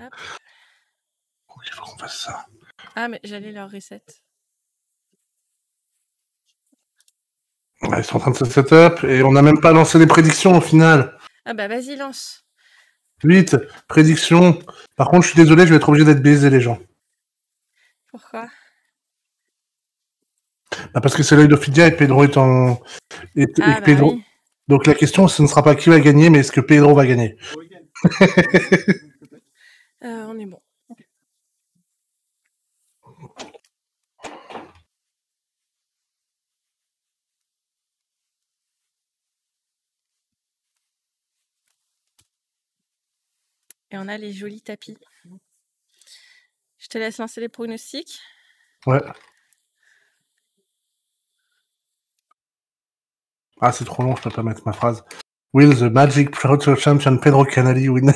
Hop. Il faut qu'on fasse ça. Ah, mais j'allais leur reset. Ouais, ils sont en train de se setup et on n'a même pas lancé les prédictions au final. Ah bah vas-y, lance. 8, prédictions. Par contre, je suis désolé, je vais être obligé d'être baisé, les gens. Pourquoi? Bah, parce que c'est l'œil d'Ophidia et Pedro est en... Et Ah bah Pedro... oui. Donc la question, ce ne sera pas qui va gagner, mais est-ce que Pedro va gagner? On est bon. Et on a les jolis tapis. Je te laisse lancer les pronostics. Ouais. Ah, c'est trop long, je peux pas mettre ma phrase. Will the Magic Pro Champion Pedro Canali win?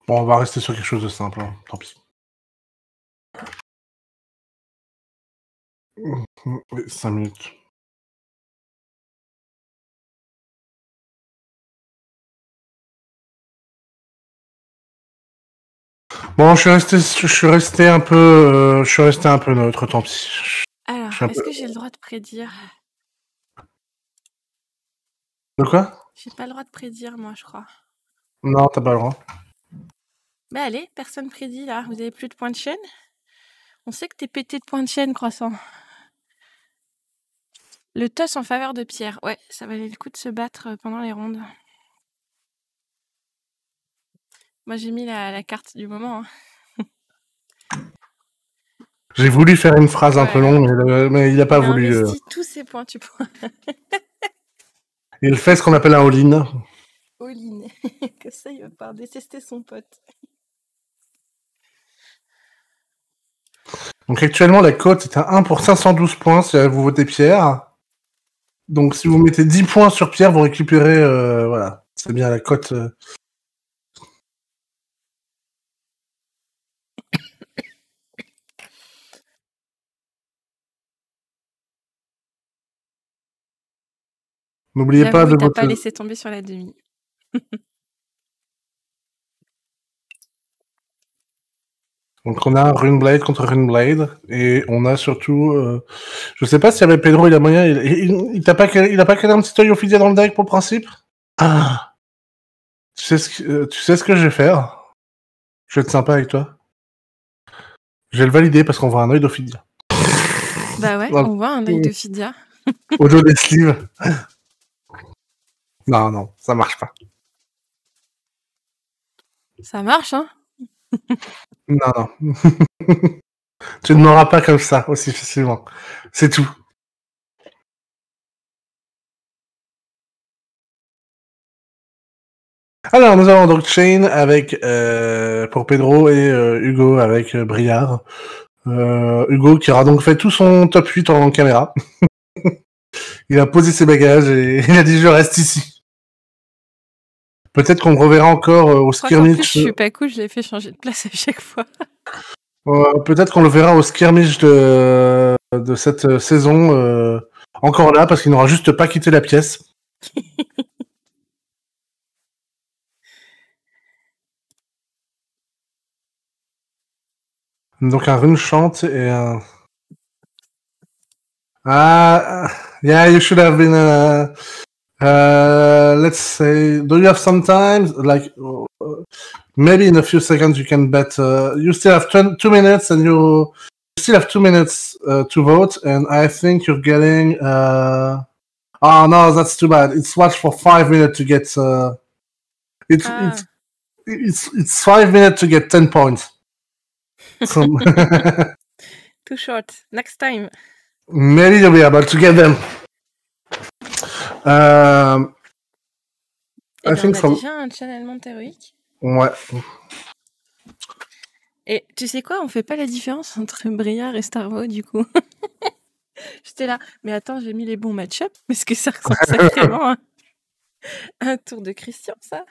Bon, on va rester sur quelque chose de simple, hein. Tant pis. 5 minutes. Bon, je suis resté un peu neutre, tant pis. Alors, est-ce que j'ai le droit de prédire? De quoi? J'ai pas le droit de prédire, moi, je crois. Non, t'as pas le droit. Bah allez, personne prédit, là. Vous avez plus de points de chaîne? On sait que t'es pété de points de chaîne, Croissant. Le toss en faveur de Pierre. Ouais, ça valait le coup de se battre pendant les rondes. Moi, j'ai mis la carte du moment. Hein. J'ai voulu faire une phrase un peu longue, mais il n'a pas voulu. Il a investi tous ses points, tu pourras. Il fait ce qu'on appelle un all-in. All-in. Que ça, il va pas détester son pote. Donc actuellement, la cote est à 1 pour 512 points si vous votez Pierre. Donc si vous mettez 10 points sur Pierre, vous récupérez... voilà, c'est bien la cote... N'oubliez pas de voter. voter. Pas laissé tomber sur la demi. Donc on a Runeblade contre Runeblade et on a surtout... je sais pas si avec Pedro il a moyen... Il a pas calé un petit œil Ophidia dans le deck pour le principe? Ah, tu sais ce que je vais faire? Je vais être sympa avec toi. Je vais le valider parce qu'on voit un œil d'Ophidia. Bah ouais, on voit un œil d'Ophidia. Audio des sleeves. Non, ça marche pas. Ça marche, hein? Non. Tu ne m'auras pas comme ça, aussi facilement. C'est tout. Alors, nous avons donc Chane avec, pour Pedro et Hugo avec Briar. Hugo qui aura donc fait tout son top 8 en caméra. Il a posé ses bagages et il a dit je reste ici. Peut-être qu'on me reverra encore au skirmish. En plus, je suis pas cool, je l'ai fait changer de place à chaque fois. Peut-être qu'on le verra au skirmish de cette saison encore là parce qu'il n'aura juste pas quitté la pièce. Donc un rune chante et un... Yeah, you should have been... let's say, do you have some time? Like, maybe in a few seconds you can bet. You still have 2 minutes and you still have 2 minutes to vote, and I think you're getting... Oh no, that's too bad. It's watched for 5 minutes to get... It's 5 minutes to get 10 points. Too short. Next time. Maybe you'll be able to get them. Et ben, on a déjà un channel allemand héroïque. Ouais. Et tu sais quoi, on fait pas la différence entre Briar et Starvo du coup. J'étais là, mais attends, j'ai mis les bons match-up parce que ça ressemble sacrément à un tour de Christian, ça.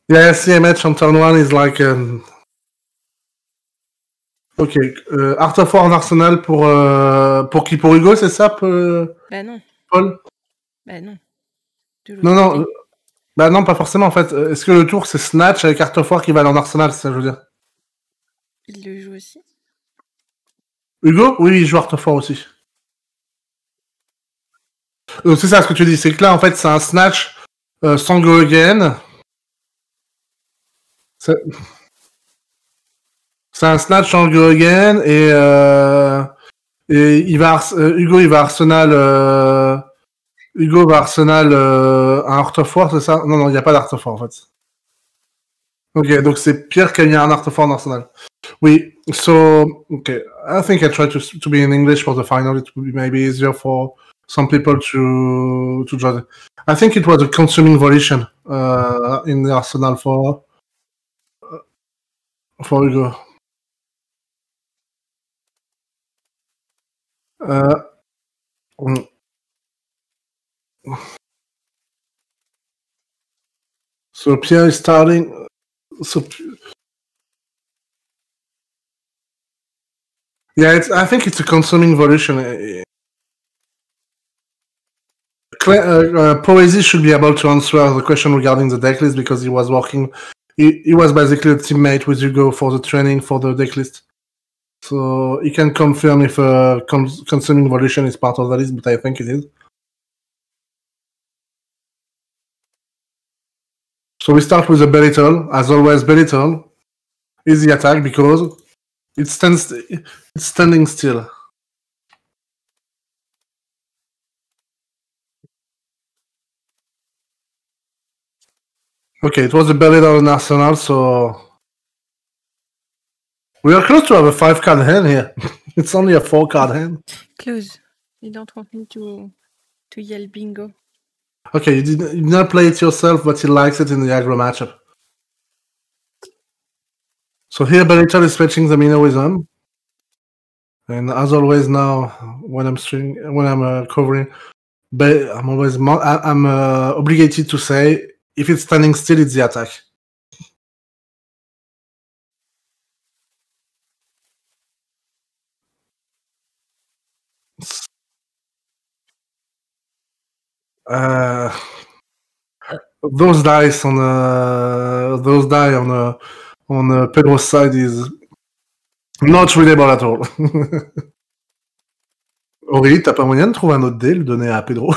Yeah, CMH on turn 1 is like... Ok, Art of War en Arsenal pour qui? Pour Hugo, c'est ça, Bah non. Paul? Bah non. Non, bah non, pas forcément en fait. Est-ce que le tour c'est Snatch avec Art of War qui va aller en Arsenal, c'est ça que je veux dire? Il le joue aussi? Hugo? Oui, il joue Art of War aussi. C'est ça ce que tu dis, c'est que là en fait c'est un Snatch sans Go Again. C'est un Snatch sans Go Again et il va Hugo il va Arsenal. Hugo va Arsenal un Art of War, c'est ça? Non, il n'y a pas d'Art of War en fait. Ok, donc c'est Pierre qui a mis un Art of War en Arsenal. Oui, so, okay. I think I try to be in English for the final. It would be maybe easier for some people to join. I think it was a consuming volition in the Arsenal for Hugo. So Pierre is starting. Yeah, I think it's a consuming volition. Poesy should be able to answer the question regarding the decklist because he was working. He was basically a teammate with Hugo for the training for the decklist. So he can confirm if consuming volition is part of the list, but I think it is. So we start with the belittle. As always, belittle is the attack because it's standing still. Okay, it was the belittle in Arsenal, so we are close to have a 5-card hand here. It's only a 4-card hand. Close. You don't want me to yell bingo. Okay, you did not play it yourself, but he likes it in the aggro matchup. So here Belittle is fetching the Minoism. And as always now, when I'm covering, I'm always obligated to say, if it's standing still, it's the attack. Those dice on Pedro's side is not readable at all. Aurélie, t'as pas moyen de trouver un autre dé, le donner à Pedro?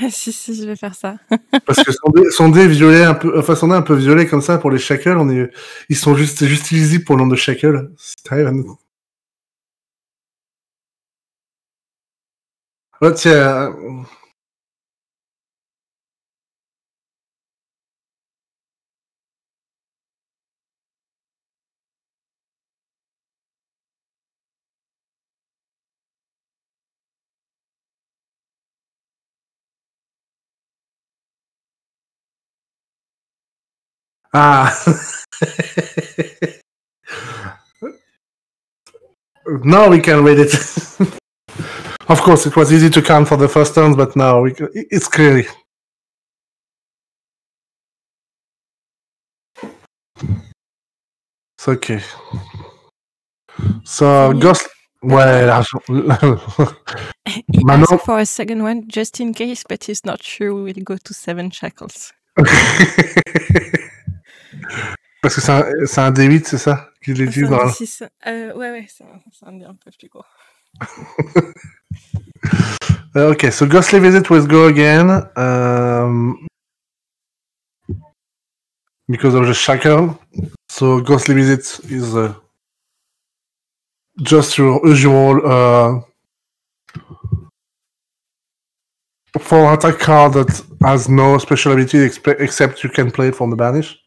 si, je vais faire ça. Parce que son dé violet un peu, enfin son dé un peu violet comme ça pour les shackles, ils sont juste illisibles pour le nombre de shackles. Ouais, tiens. Ah. Now we can read it. Of course, it was easy to count for the first turns, but now it's clearly. It's okay. So, Ghost. Ouais, l'argent. He asked for a second one just in case, but he's not sure we'll go to 7 shackles. Parce que c'est un D8, c'est ça qu'il est dit dans un D6. Ouais, c'est un D un peu plus gros. Okay, so Ghostly Visit with Go again. Because of the shackle. So Ghostly Visit is just your usual For attack card that has no special ability except you can play it from the banish.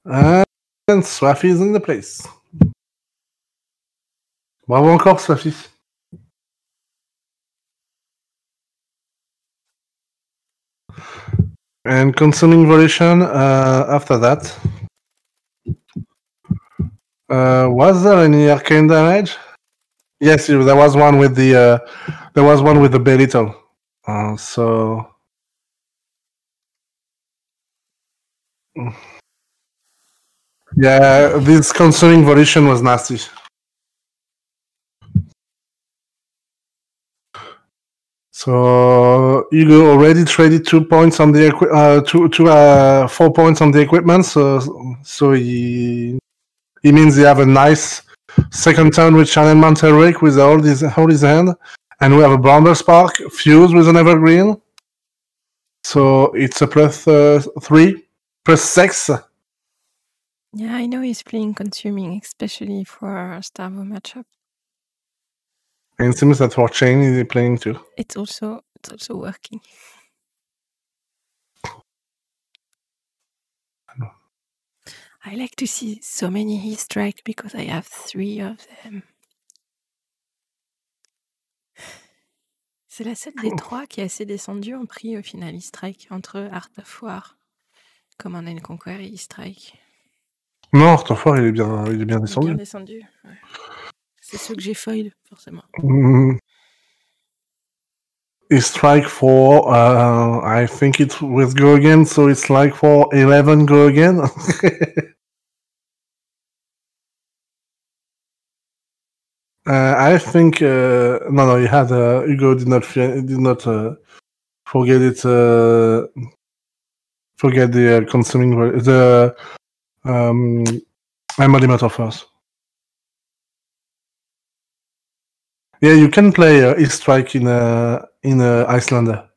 And Swaffy is in the place. Bravo encore, Swaffy. And consuming volition after that. Was there any arcane damage? Yes, there was one with the belittle. So yeah, this consuming volition was nasty. So Hugo already traded 2 points on the 4 points on the equipment. So he means he have a nice second turn with Chane Mount Heroic with all his hand, and we have a Brounder Spark fused with an Evergreen. So it's a +3, +6. Yeah, I know he's playing consuming, especially for Starvo matchup. And it seems that for Chane he's playing too. It's also working. I like to see so many E-strike because I have 3 of them. C'est la seule des 3 qui est assez descendue en prix au final E-strike entre Art of War, Command and Conquer et E-strike. Non, Art of War il est bien descendu. Bien descendu, ouais. C'est ceux que j'ai foil, forcément. E-strike for I think it will go again, so it's like for 11 go again. I think no, you had Hugo did not forget it. Forget the consuming the embodiment first. Yeah, you can play E-strike in Icelander.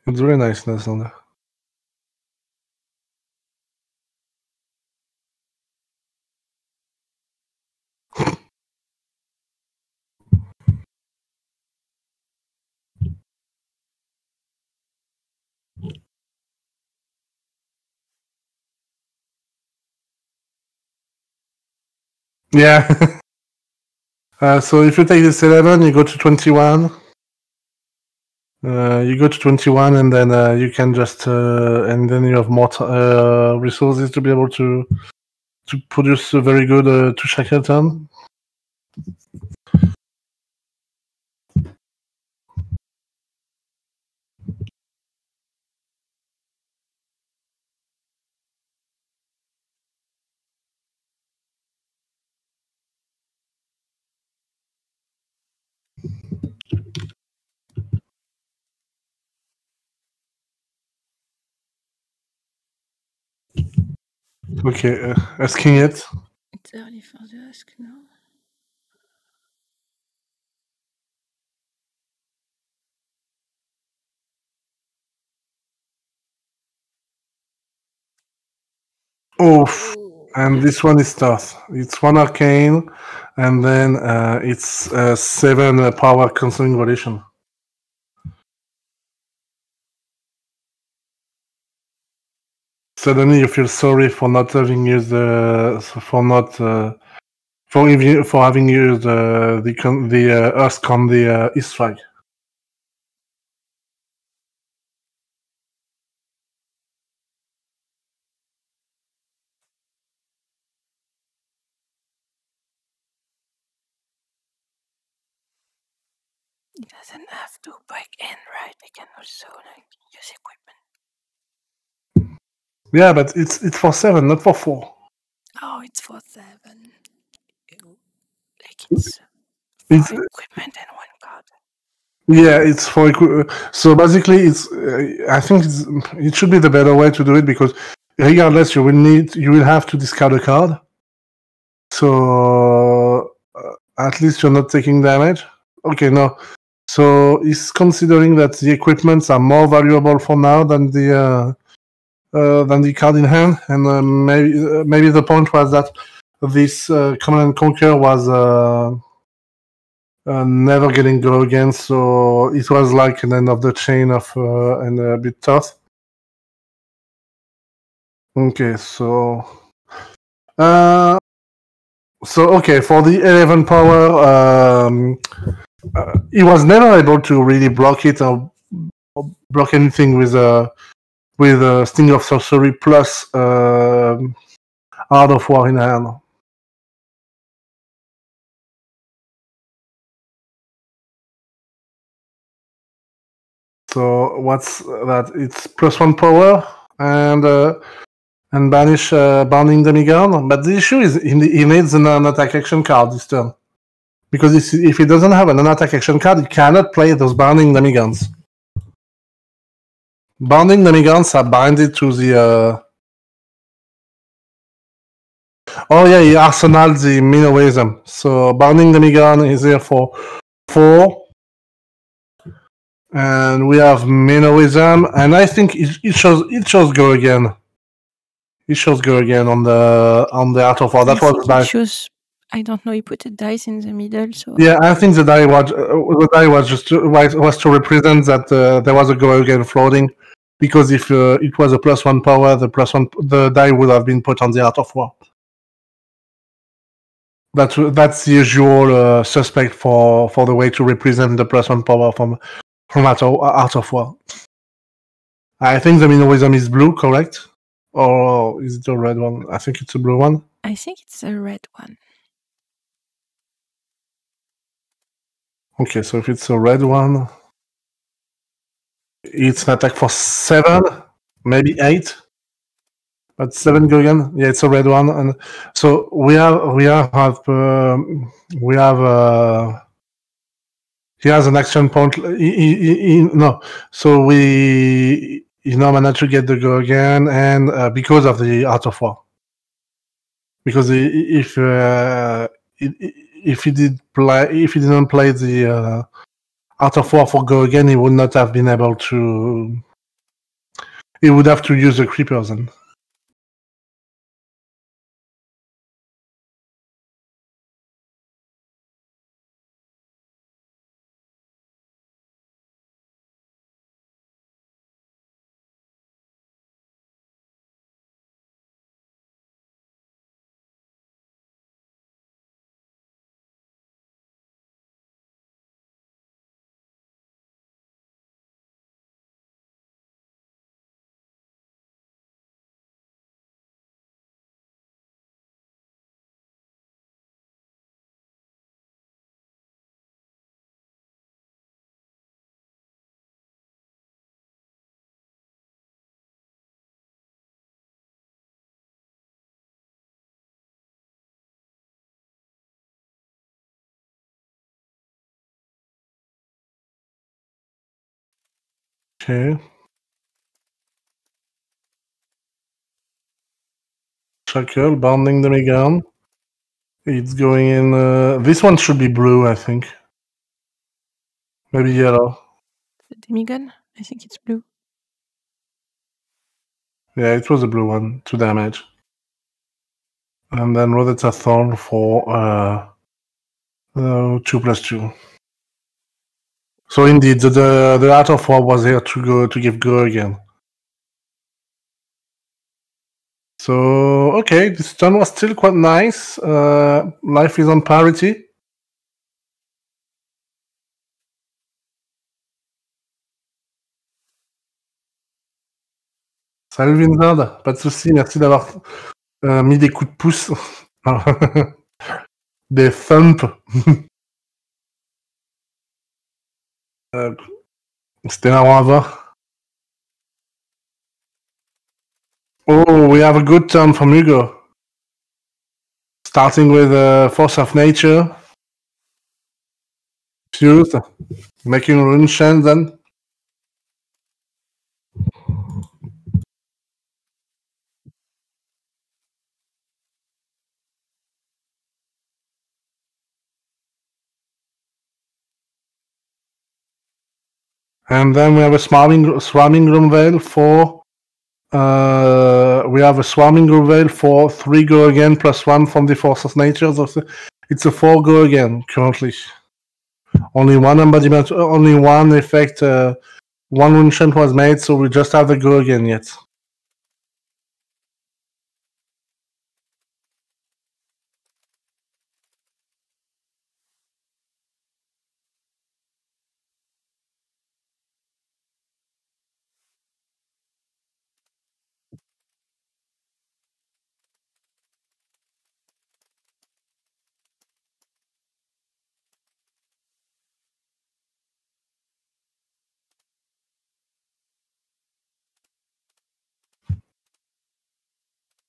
It's very nice in Icelander. Yeah. So if you take this 11, you go to 21. You go to 21, and then you can just and then you have more resources to be able to produce a very good 2-shackle turn. Okay, asking it. It's early for the ask now. Oh, and this one is tough. It's 1 arcane, and then it's 7 power consuming volition. Suddenly, you feel sorry for not having used for having used the Husk on the E-strike. He doesn't have to back end, right? They can also use equipment. Yeah, but it's for 7, not for 4. Oh, it's for 7. Like it's for equipment and 1 card. Yeah, it's for equipment. So basically, it's I think it should be the better way to do it, because regardless, you will have to discard a card. So at least you're not taking damage. Okay, no. So he's considering that the equipments are more valuable for now than the card in hand, and maybe the point was that this Command and Conquer was never getting go again, so it was like an end of the chain of and a bit tough. Okay, so okay, for the 11 power, he was never able to really block it or block anything with Sting of Sorcery plus Art of War in hand. So what's that? It's +1 power and banish Bounding Demigod. But the issue is he needs an attack action card this turn. Because if he doesn't have an attack action card, he cannot play those Bounding Demigods. Bounding Demigods are binded to the... Oh yeah, he arsenaled the Minnowism. So Bounding Demigod is here for 4. And we have Minnowism, and I think it shows go again. It shows go again on the Art of War. That was nice. I don't know. He put a dice in the middle, so yeah, I think the die was just to represent that there was a go again floating, because if it was a +1 power, the die would have been put on the Art of War. That's the usual suspect for the way to represent the +1 power from Art of War. I think the Minnowism is blue, correct? Or is it a red one? I think it's a blue one. I think it's a red one. Okay, so if it's a red one, it's an attack for 7, maybe 8. But 7 go again. Yeah, it's a red one, and so we have he has an action point. No, so he now managed to get the go again, and because of the Art of War. Because if he didn't play the Art of War for go again, he would not have been able to. He would have to use the creepers then. Okay. Shackle, Bounding Demigod. It's going in... this one should be blue, I think. Maybe yellow. The Demigod? I think it's blue. Yeah, it was a blue one. 2 damage. And then Rodetta Thorn for 2+2. So indeed, the Art of War was here to give go again. So okay, this turn was still quite nice. Life is on parity. Salut Vincent, pas de soucis, merci d'avoir mis des coups de pouce. Des thumps. C'était marrant à voir. Oh, we have a good turn from Hugo. Starting with Force of Nature. Fused. Making Rune Chane then. And then we have a Swarming Gloomvale for... we have a Swarming Gloomvale for 3 go again +1 from the Force of Nature. So it's a 4 go again currently. Only one embodiment, only one effect, one enchant was made, so we just have the go again yet.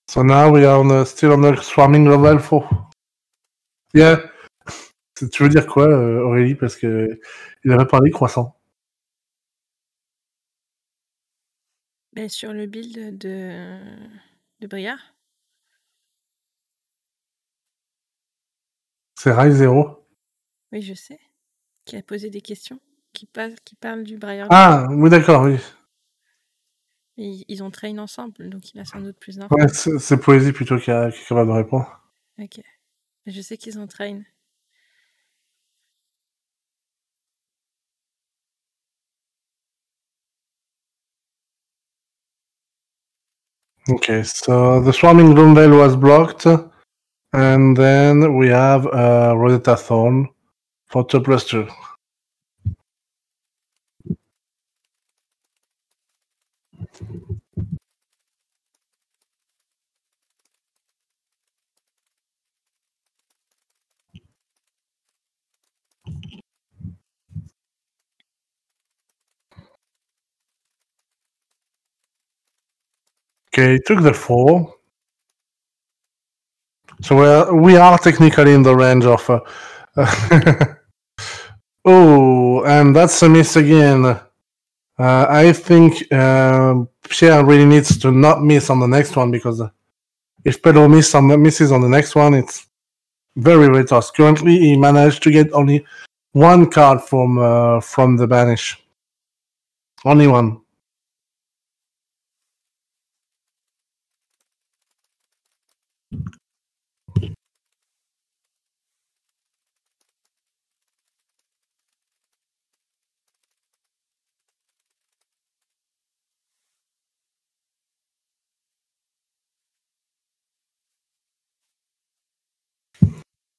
So now we are still on the swarming level 4. Yeah. Tu veux dire quoi, Aurélie? Parce que il avait parlé croissant. Ben, sur le build de Briar. C'est Rise 0. Oui, je sais. Qui a posé des questions. Qui parle du Briar. Ah, oui, d'accord, oui. Ils ont train ensemble, donc il a sans doute plus d'infos. Ouais, c'est Poésie plutôt qui est capable de répondre. Ok. Je sais qu'ils ont train. Okay, so the Swarming Gloom Veil was blocked, and then we have Rosetta Thorn for 2+2. Okay, took the 4. So we are technically in the range of... oh, and that's a miss again. I think Pierre really needs to not miss on the next one, because if Pedro misses on the next one, it's very, very tough. Currently, he managed to get only one card from the banish. Only one.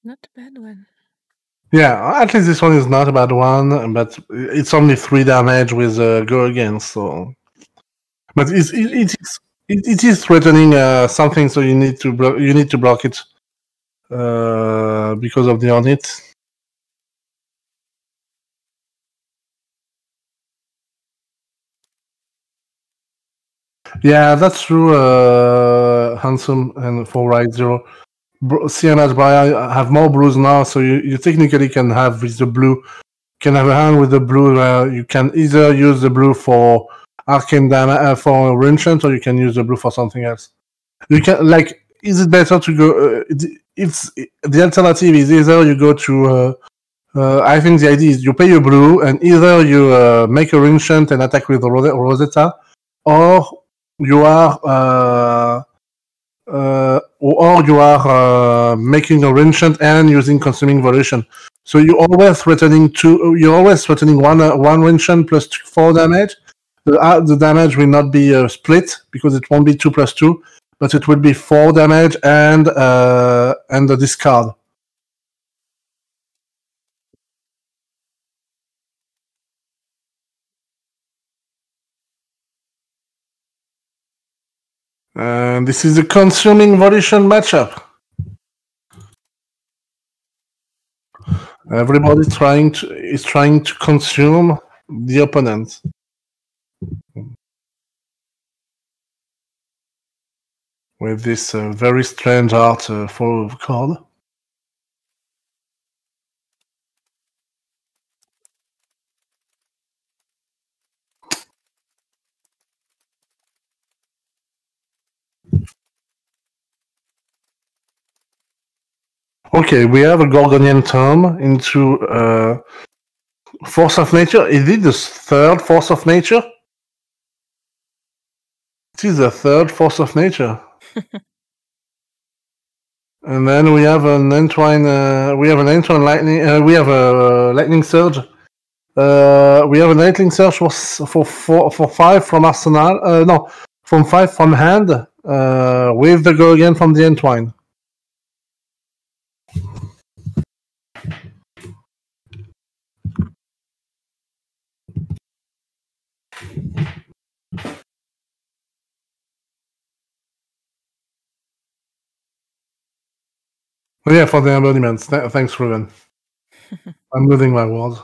Not a bad one. Yeah, at least this one is not a bad one, but it's only 3 damage with go again, so... But it is threatening something, so you need to block it because of the on it. Yeah, that's true, Handsome, and for Ride 0. CMH Briar have more blues now, so you technically can have with the blue, can have a hand with the blue where you can either use the blue for arcane damage for Renchant, or you can use the blue for something else. You can, like, is it better to go? It's the alternative is either you go to. I think the idea is you pay your blue, and either you make a Renchant and attack with the Rosetta, or you are. Or you are making a Renchant and using Consuming Volition. So you're always threatening one Renchant plus 4 damage. The damage will not be split because it won't be 2+2, but it will be 4 damage and the discard. And this is a Consuming Volition matchup. Everybody is trying to consume the opponent. With this very strange art for card. Okay, we have a Gorgonian Tome into Force of Nature. Is it the third Force of Nature? It is the third Force of Nature. And then we have an Entwine. We have an Entwine Lightning. We have a lightning surge. We have a lightning surge for 5 from arsenal. No, from 5 from hand. With the go again from the entwine. Oh, yeah, for the embodiments. Thanks, Ruben. I'm losing my words.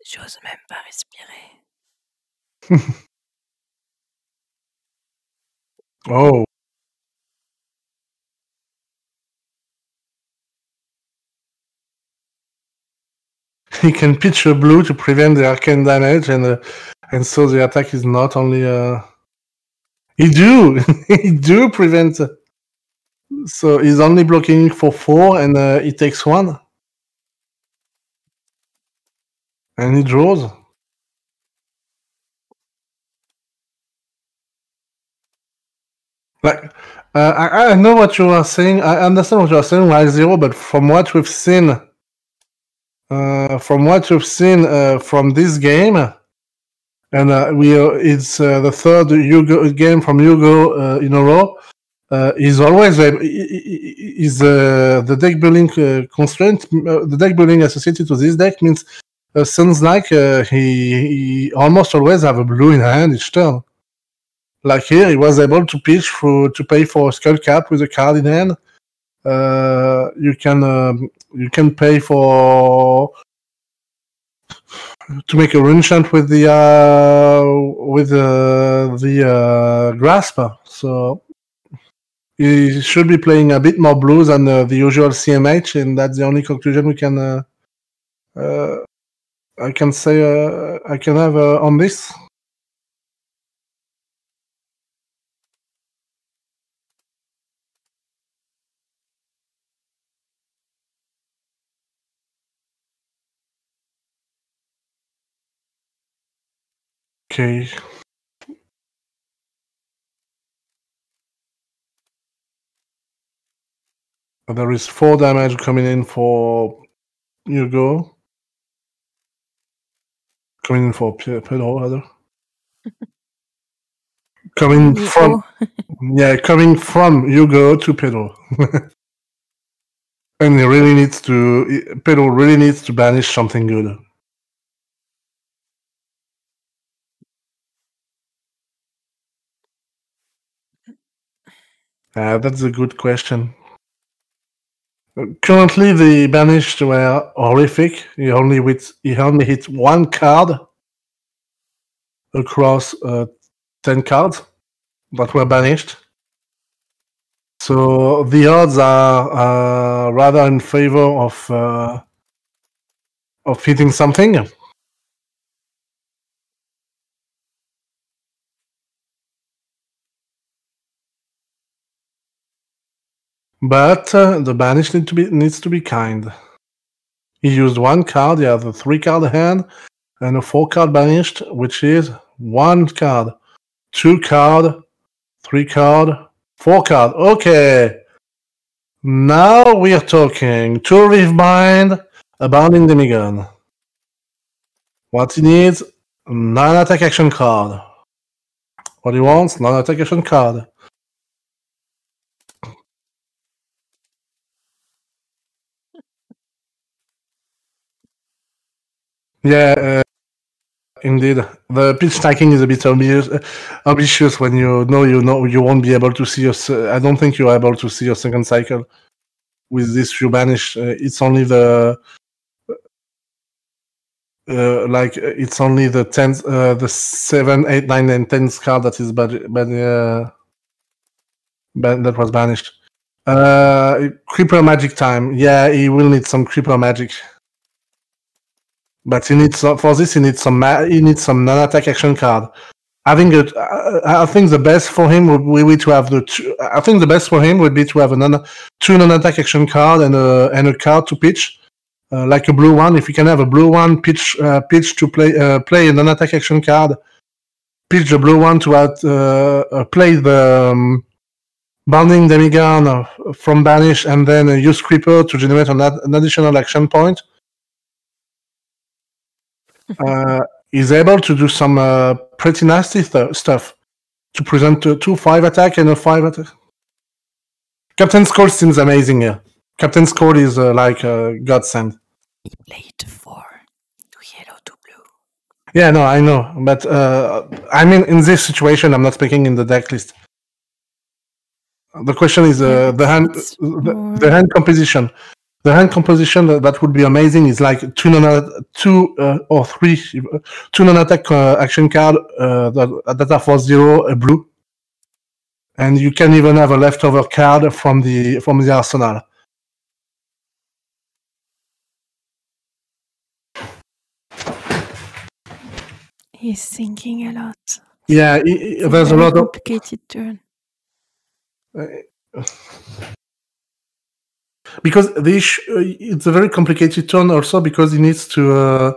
J'ose même pas respirer. Oh. He can pitch a blue to prevent the arcane damage, and so the attack is not only. He do prevent. So he's only blocking for 4, and he takes 1, and he draws. Like, I know what you are saying. I understand what you are saying, like 0. But from what we've seen. From this game, and it's the third Hugo game from Hugo in a row. He's always the deck building constraint. The deck building associated to this deck means sounds like he almost always have a blue in hand each turn. Like here, he was able to pitch to pay for a skull cap with a card in hand. You can pay to make a rune chant with the grasp. So he should be playing a bit more blue than the usual CMH, and that's the only conclusion we can I can say I can have on this. Okay. There is 4 damage coming in for Hugo. Coming in for Pedro, rather. Coming from Hugo to Pedro. And Pedro really needs to banish something good. That's a good question. Currently, the banished were horrific. He only hit 1 card across 10 cards that were banished. So the odds are rather in favor of hitting something. But the banished needs to be kind. He used 1 card. He has a 3-card hand and a 4-card banished, which is 1 card, 2 card, 3 card, 4 card. Okay. Now we are talking. 2 Reef Bind, a Bounding Demigod. What he needs? Non-attack action card. What he wants? Non-attack action card. Yeah, indeed. The pitch stacking is a bit ambitious when you won't be able to see I don't think you're able to see your second cycle with this few banish. It's only the it's only the 10th, the 7, 8, 9, and 10th card that is that was banished. Creeper magic time. Yeah, he will need some creeper magic. But he needs for this. He needs some non-attack action card. I think the best for him would be to have the best for him would be to have 2 non-attack action card and a card to pitch like a blue one. If you can have a blue one, pitch to play a non-attack action card, pitch the blue one to play the Bounding Demigun from Banish, and then use Creeper to generate an additional action point. Is able to do some pretty nasty stuff to present 2/5 attack and a 5 attack. Captain's Call seems amazing here. Captain's Call is like a godsend. He played 4 to yellow to blue. Yeah, no, I know, but I mean, in this situation, I'm not speaking in the deck list. The question is the hand composition. The hand composition that would be amazing is like two non-attack action card that are for 0, a blue, and you can even have a leftover card from the arsenal. He's thinking a lot. Yeah, there's a lot of complicated turn. Because it's a very complicated turn also because he needs to.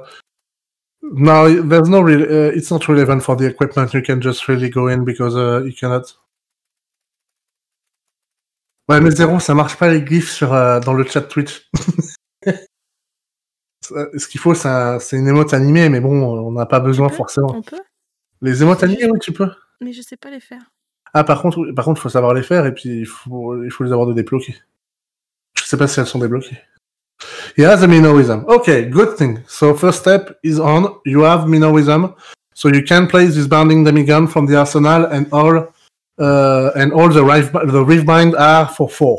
Now there's no real. It's not relevant for the equipment. You can just really go in because you cannot. Ouais, mais Zéro, ça marche pas les glyphes dans le chat Twitch. Ce qu'il faut, c'est une émote animée, mais bon, on n'a pas besoin forcément. On peut. Les émotes animées, oui, tu peux. Mais je sais pas les faire. Ah, par contre, il faut savoir les faire et puis il faut les avoir débloquées. Je sais pas si elles sont débloquées. He has a Minnowism. Okay, good thing. So first step is on. You have Minnowism, so you can play this Bounding Demigun from the arsenal, and all the Riftbind are for 4.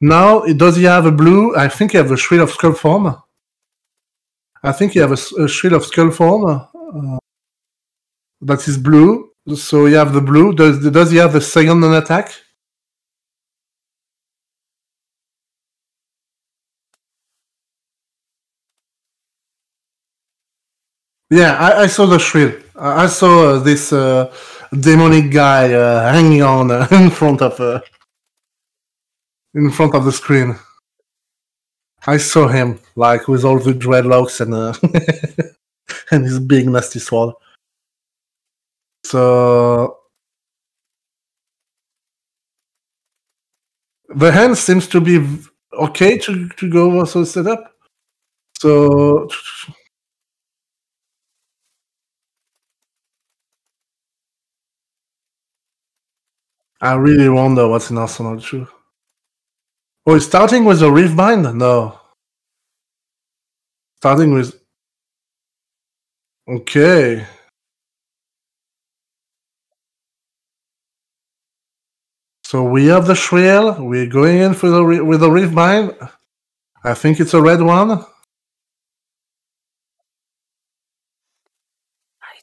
Now, does he have a blue? I think he have a Shrill of Skullform. I think he have a Shrill of Skullform. That is blue. So you have the blue. Does he have the second non-attack? Yeah, I saw the Shrill. I saw this demonic guy hanging on in front of the screen. I saw him, like, with all the dreadlocks and and his big nasty sword. So the hand seems to be okay to go also set up. So I really wonder what's in Arsenal too. Oh, it's starting with a Riftbind? No. Starting with... Okay. So we have the Shrill. We're going in with the Riftbind. I think it's a red one. I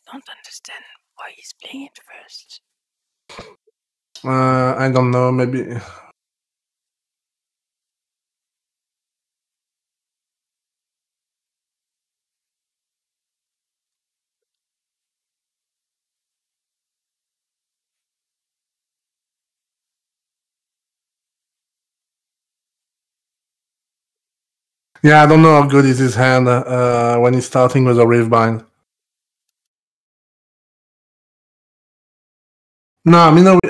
don't understand why he's playing it first. I don't know, maybe... Yeah, I don't know how good is his hand when he's starting with a Riftbind. No,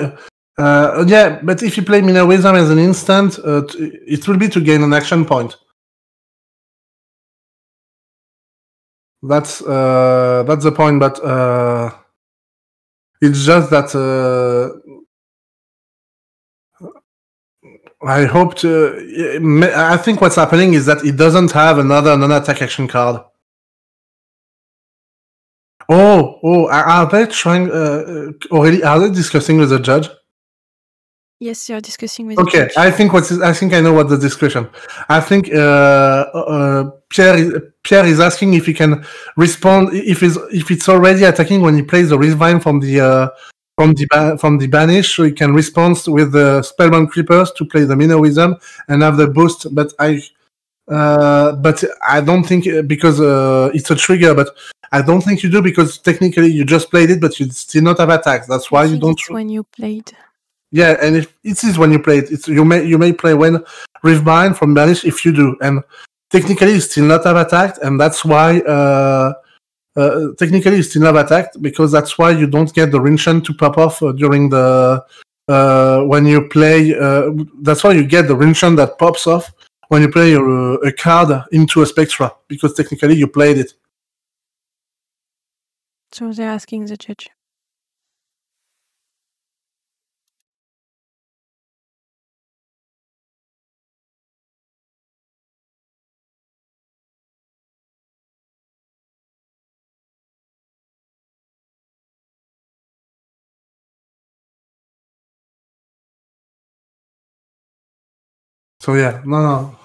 yeah, but if you play Minnowism as an instant, it will be to gain an action point. That's the point, but it's just that I hope to. I think what's happening is that it doesn't have another non-attack action card. Oh! Are they trying? Already, are they discussing with the judge? Yes, you're discussing with. Okay, the judge. I think I know what the discussion. I think Pierre is asking if he can respond if it's already attacking when he plays the Riftbind from the banish, so he can respond with the Spellbound Creepers to play the Minnowism and have the boost. But I don't think because it's a trigger. But I don't think you do because technically you just played it, but you still not have attacks. That's why you don't. It's when you played. Yeah, and if it is when you play it, you may play when Riftbind from banish if you do, and technically you still not have attacked, and that's why technically you still have attacked, because that's why you don't get the Rinchan to pop off during the when you play. That's why you get the Rinchan that pops off when you play a card into a Spectra, because technically you played it. So they're asking the judge. So yeah, no.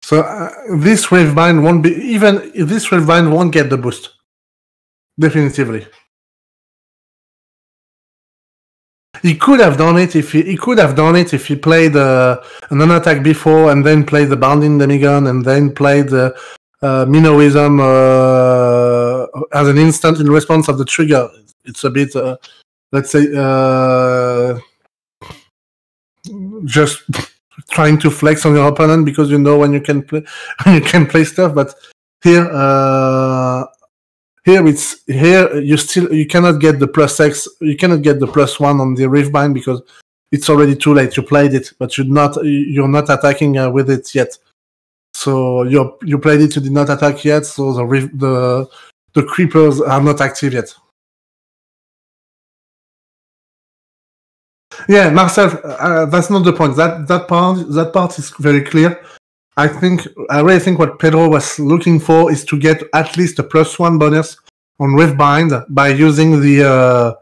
So this Ravebind won't be, even if this Ravebind won't get the boost. Definitively. He could have done it if he played an attack before and then played the Bounding Demigon and then played the Minoism as an instant in response of the trigger. It's a bit, let's say, just trying to flex on your opponent because you know when you can play stuff. But here you cannot get the +X, you cannot get the +1 on the Riftbind because it's already too late. You played it, but you're not attacking with it yet. So you played it, you did not attack yet. So the creepers are not active yet. Yeah, Marcel, that's not the point. That part is very clear. I really think what Pedro was looking for is to get at least a +1 bonus on Riftbind by using the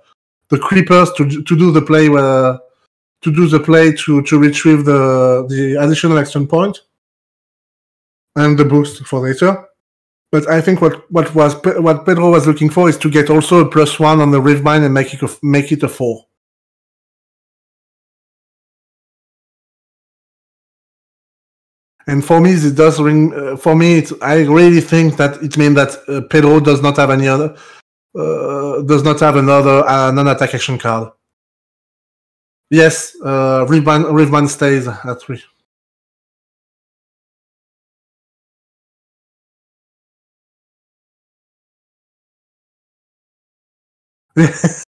creepers to do the play to retrieve the additional action point and the boost for later. But I think what Pedro was looking for is to get also a +1 on the Riftbind and make it a 4. And for me, it does ring. For me, I really think that it means that Pedro does not have another non-attack action card. Yes, Riftbind stays at 3.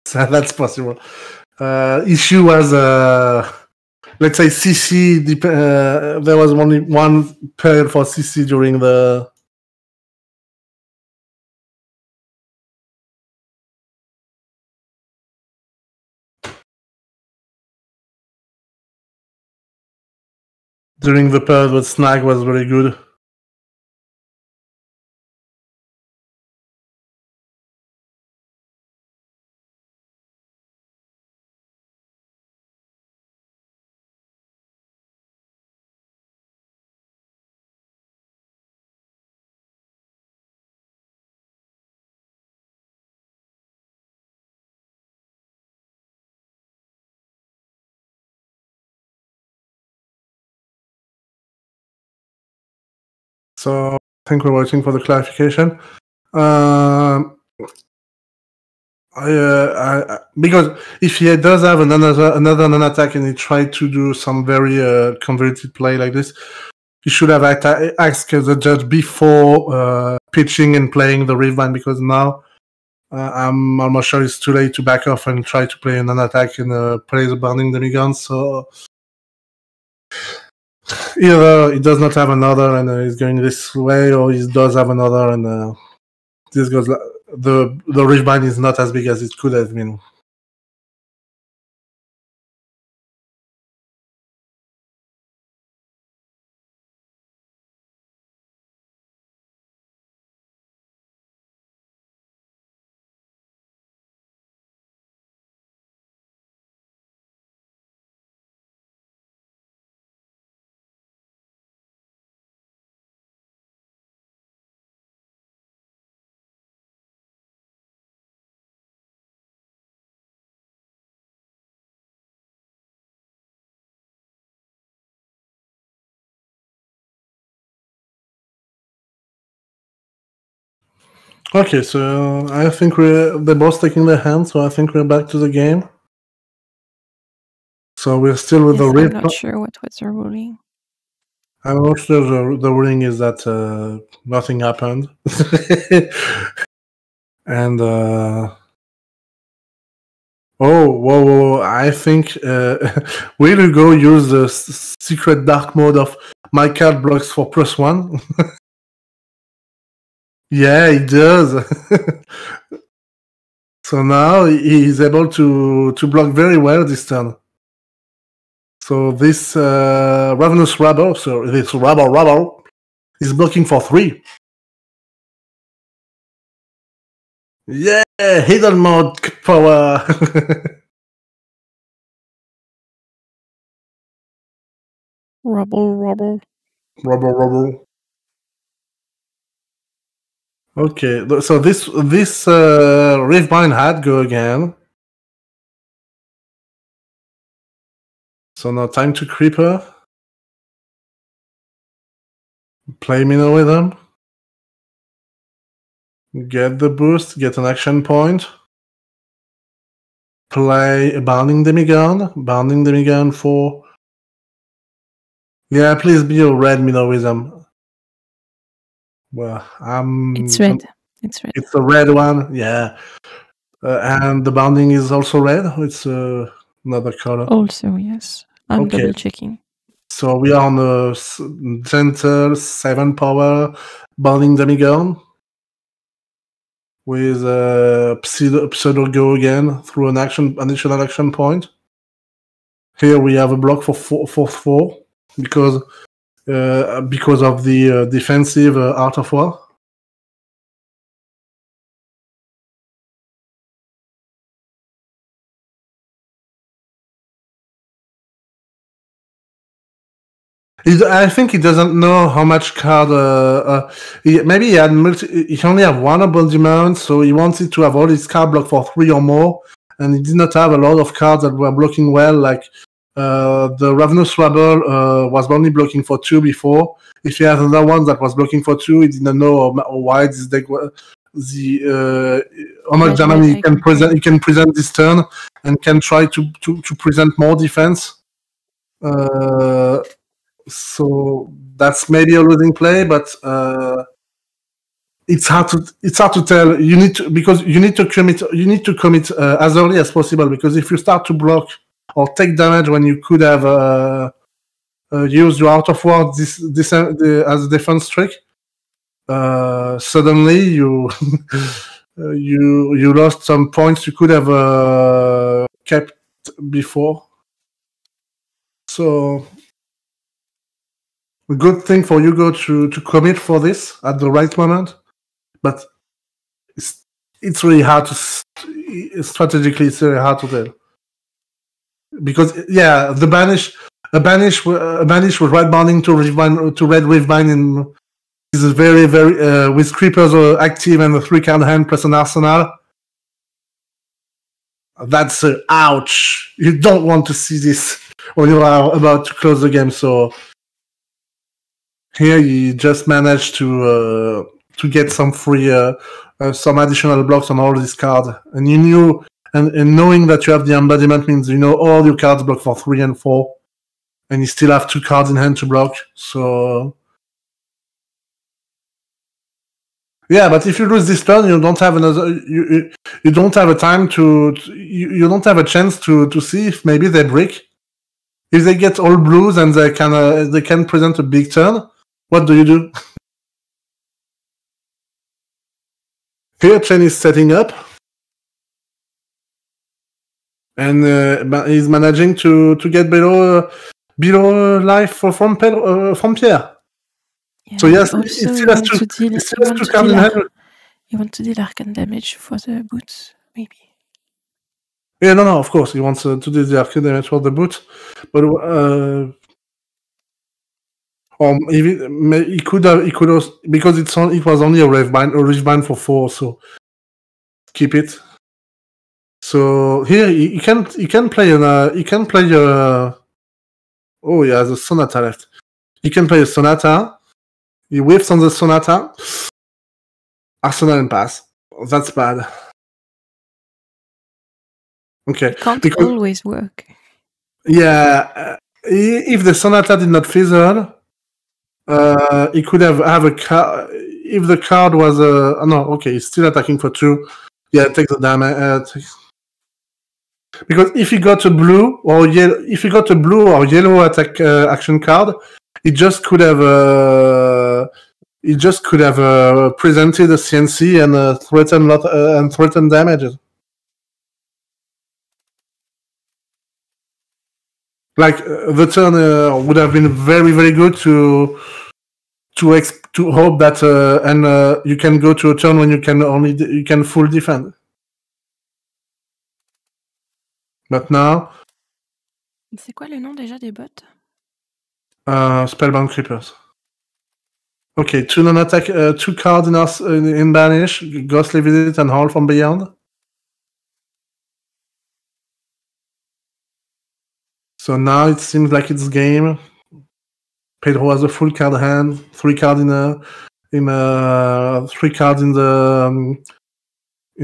So that's possible. Issue was, let's say, CC. There was only one period for CC during the. During the period where Snag was very good. So I think we're waiting for the clarification. Because if he does have another non-attack and he tried to do some very convoluted play like this, he should have asked the judge before pitching and playing the Riftbind, because now I'm almost sure it's too late to back off and try to play a non-attack and play the Burning Demigon. So either he does not have another and he's going this way, or he does have another and this goes. The Riftbind is not as big as it could have been. Okay, so I think they're both taking their hands, so I think we're back to the game. So we're still with Yes, the I'm riff. not sure what was the ruling. I'm not sure the ruling is that nothing happened. And whoa! I think will Hugo use the secret dark mode of my card blocks for +1? Yeah, he does. So now he's able to block very well this turn. So this Ravenous Rabble, so this Rabble is blocking for 3. Yeah, hidden mode power. Rubble. Rubble. Okay, so this Riftbind had go again. So now time to Creeper. Play Minnow with them. Get the boost, get an action point. Play a Bounding Demigon for... Yeah, please be a red Minnow with them. Well, It's red. It's a red one, yeah. And the Bounding is also red? It's another color? Also, yes. I'm double checking. So we are on a gentle 7 power Bounding Demigon with Pseudo go again through an additional action point. Here we have a block for 4 because of the defensive Art of War. I think he doesn't know how much card. Maybe he had he only have one embodiment, so he wanted to have all his card blocked for 3 or more, and he did not have a lot of cards that were blocking well. Like the Ravenous Rabble was only blocking for 2 before. If he has another one that was blocking for 2, he didn't know how wide this deck was. How much damage he can present this turn, and can try to present more defense. So that's maybe a losing play, but it's hard to tell. You need to commit as early as possible, because if you start to block or take damage when you could have used your Out of War as a defense trick, suddenly you you lost some points you could have kept before. So a good thing for Hugo to commit for this at the right moment, but it's really hard to strategically. It's very hard to tell, because the a banish with red binding to red Riftbind is very with creepers active and a 3-card hand plus an arsenal. That's ouch. You don't want to see this when you are about to close the game. So here you just managed to get some free, some additional blocks on all these cards, and you knew, and knowing that you have the embodiment means all your cards block for 3 and 4, and you still have 2 cards in hand to block. So yeah, but if you lose this turn, you don't have another. You don't have a time you don't have a chance to see if maybe they break. If they get all blues and they can present a big turn, what do you do? Here, Chane is setting up, and he's managing to get below life from Pierre. Yeah, so yes, he still has 2 cards in hand. You want to deal arcane damage for the boots, maybe? Yeah, no, of course he wants to do the arcane damage for the boots, but he could also, because it was only a Riftbind for 4, so keep it. So here he can play oh yeah, the Sonata left. He can play a Sonata. He whiffs on the Sonata. Arsenal and pass. That's bad. Okay. It can't always work. Yeah, if the Sonata did not fizzle, he could have a card. If the card was no, okay, he's still attacking for 2. Yeah, take the damage. Because if he got a blue or yellow attack action card, he just could have presented a CNC and threatened damages. Like the turn would have been very, very good to hope that you can go to a turn when you can full defend. But now. C'est quoi le nom déjà des bots? Spellbound Creepers. Okay, 2 non-attack, 2 cards in Banish, Ghostly Visit and Howl from Beyond. So now it seems like it's game. Pedro has a full card hand, 3 cards in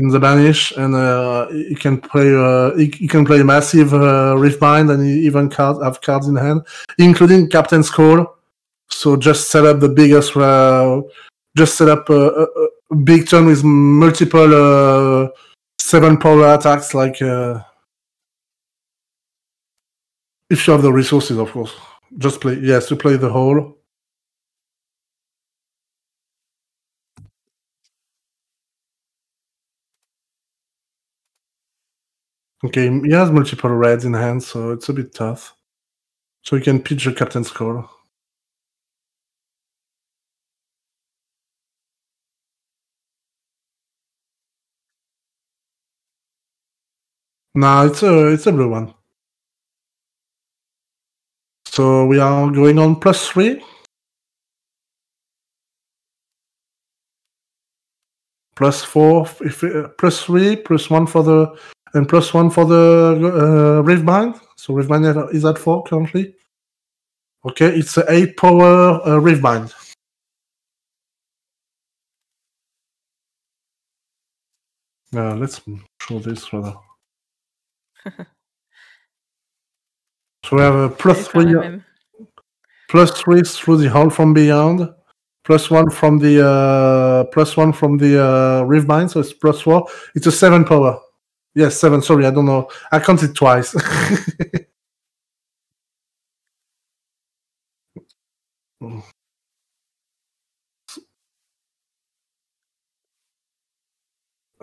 the Banish, and he can play massive Riftbind, and he even have cards in hand, including Captain's Call. So just set up the biggest, just set up a big turn with multiple 7 power attacks, like if you have the resources, of course. Just play, yes, to play the whole. Okay, he has multiple reds in hand, so it's a bit tough. So you can pitch the Captain's Call. No, it's a blue one. So we are going on +3. +4, +3, +1 for the, and +1 for the Riftbind. So Riftbind is at 4 currently. Okay, it's an 8 power Riftbind. Let's show this rather. So we have a +3 through the Howl from Beyond, +1 from the Riftbind, so it's +4. It's a 7 power. Yes, 7. Sorry, I don't know. I counted twice.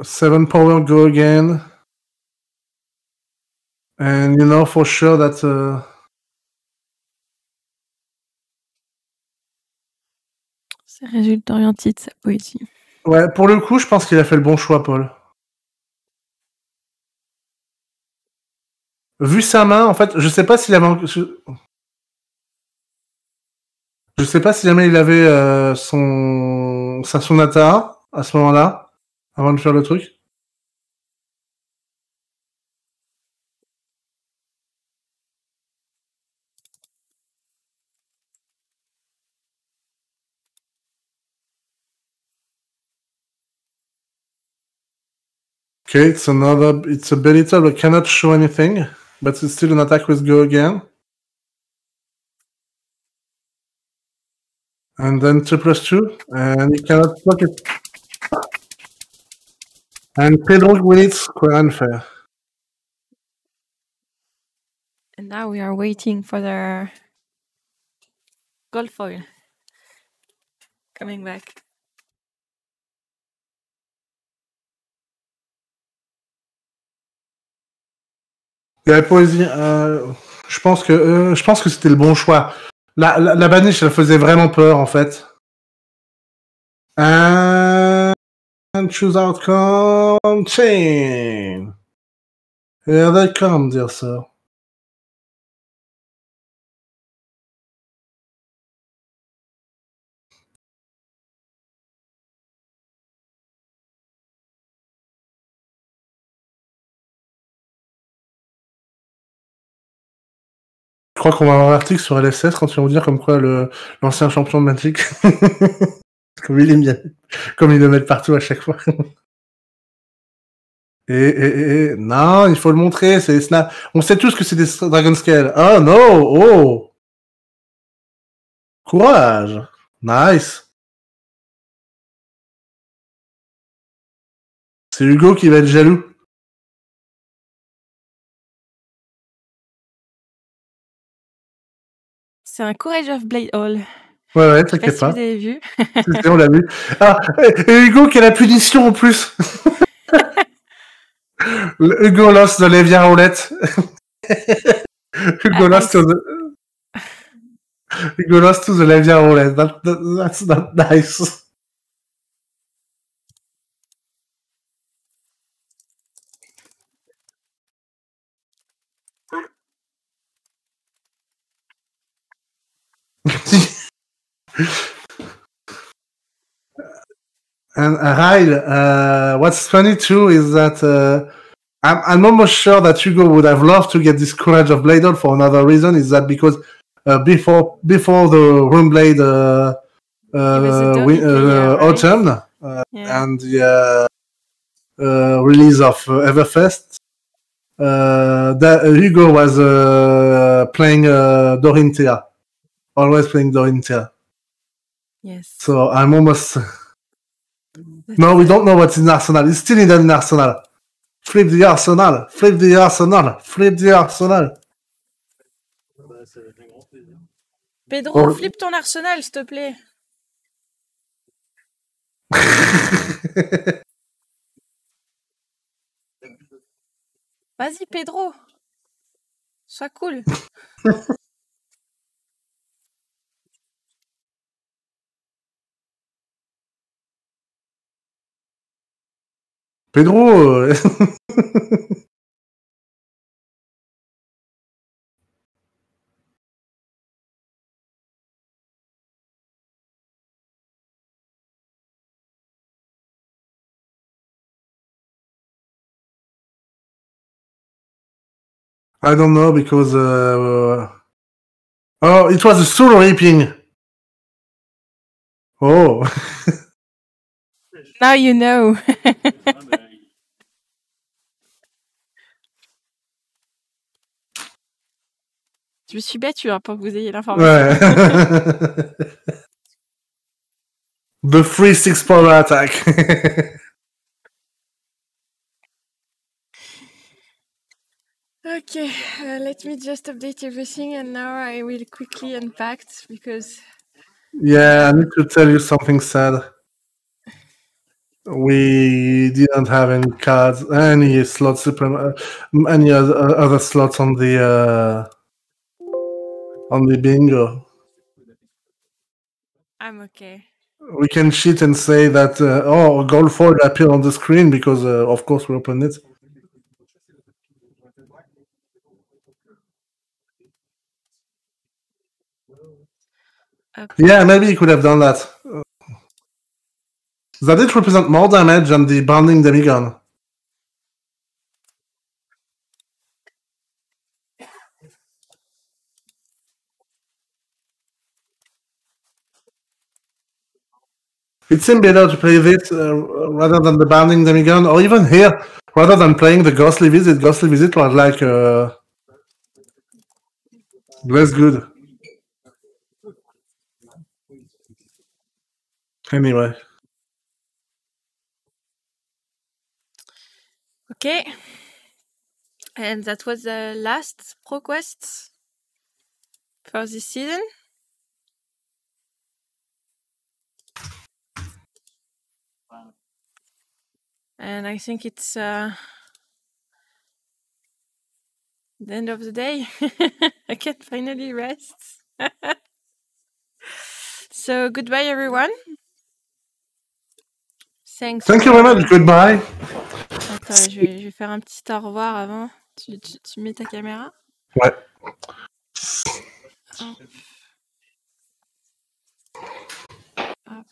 Seven power, go again. And you know for sure that C'est résultat orienté de sa poésie. Ouais, pour le coup, je pense qu'il a fait le bon choix, Paul. Vu sa main, en fait, je sais pas s'il avait... Je sais pas si jamais il avait sa sonata à ce moment-là, avant de faire le truc. Okay, it's a belita but cannot show anything, but it's still an attack with go again. And then 2/2, and he cannot block it. And Pedro wins square and fair. And now we are waiting for the gold foil coming back. La poésie, je pense que c'était le bon choix. La baniche, elle faisait vraiment peur, en fait. And choose outcome, Chane. Here they come, dear sir. Je crois qu'on va avoir un article sur LSS quand ils vont dire comme quoi l'ancien champion de Magic, comme il le met partout à chaque fois. Non, il faut le montrer, c'est des snaps. On sait tous que c'est des Dragon Scale. Oh non, oh. Courage. Nice. C'est Hugo qui va être jaloux. C'est un Courage of Blade Hall. Ouais, Je sais pas t'inquiète si pas. vous avez vu. On l'a vu. Ah, et Hugo qui a la punition en plus. Hugo lost the Lévia roulette. Hugo lost to the... Hugo lost to the Lévia roulette. That's not nice. And Ryle, what's funny too is that I'm almost sure that Hugo would have loved to get this Courage of Bladel for another reason. Is that because before the Runeblade autumn and the release of Everfest, Hugo was playing Dorinthea, always playing Dorinthea. Yes. So I'm almost. No, we don't know what's in Arsenal. It's still in Arsenal. Flip the Arsenal. Flip the Arsenal. Flip the Arsenal. Pedro, flippe ton Arsenal, s'il te plaît. Vas-y, Pedro. Sois cool. Pedro. I don't know because. Oh, it was a soul reaping. Oh. Now you know. Je me suis battue pour que vous ayez l'information. Ouais. The free 6 power attack. Okay, let me just update everything and now I will quickly unpack because... Yeah, I need to tell you something sad. We didn't have any cards, any slots, any other slots on the bingo. I'm okay. We can cheat and say that gold foil appeared on the screen because of course we opened it. Yeah, maybe he could have done that. That did represent more damage than the bounding demigon. It seemed better to play this rather than the bounding demigon, or even here, rather than playing the ghostly visit. Ghostly visit was like less good. Anyway. Okay. And that was the last Pro Quest for this season. And I think it's the end of the day. I can finally rest. So goodbye everyone. Thanks. Thank you very much. Goodbye. Attends, je vais faire un petit au revoir avant. Tu mets ta caméra? Ouais. Hop. Hop.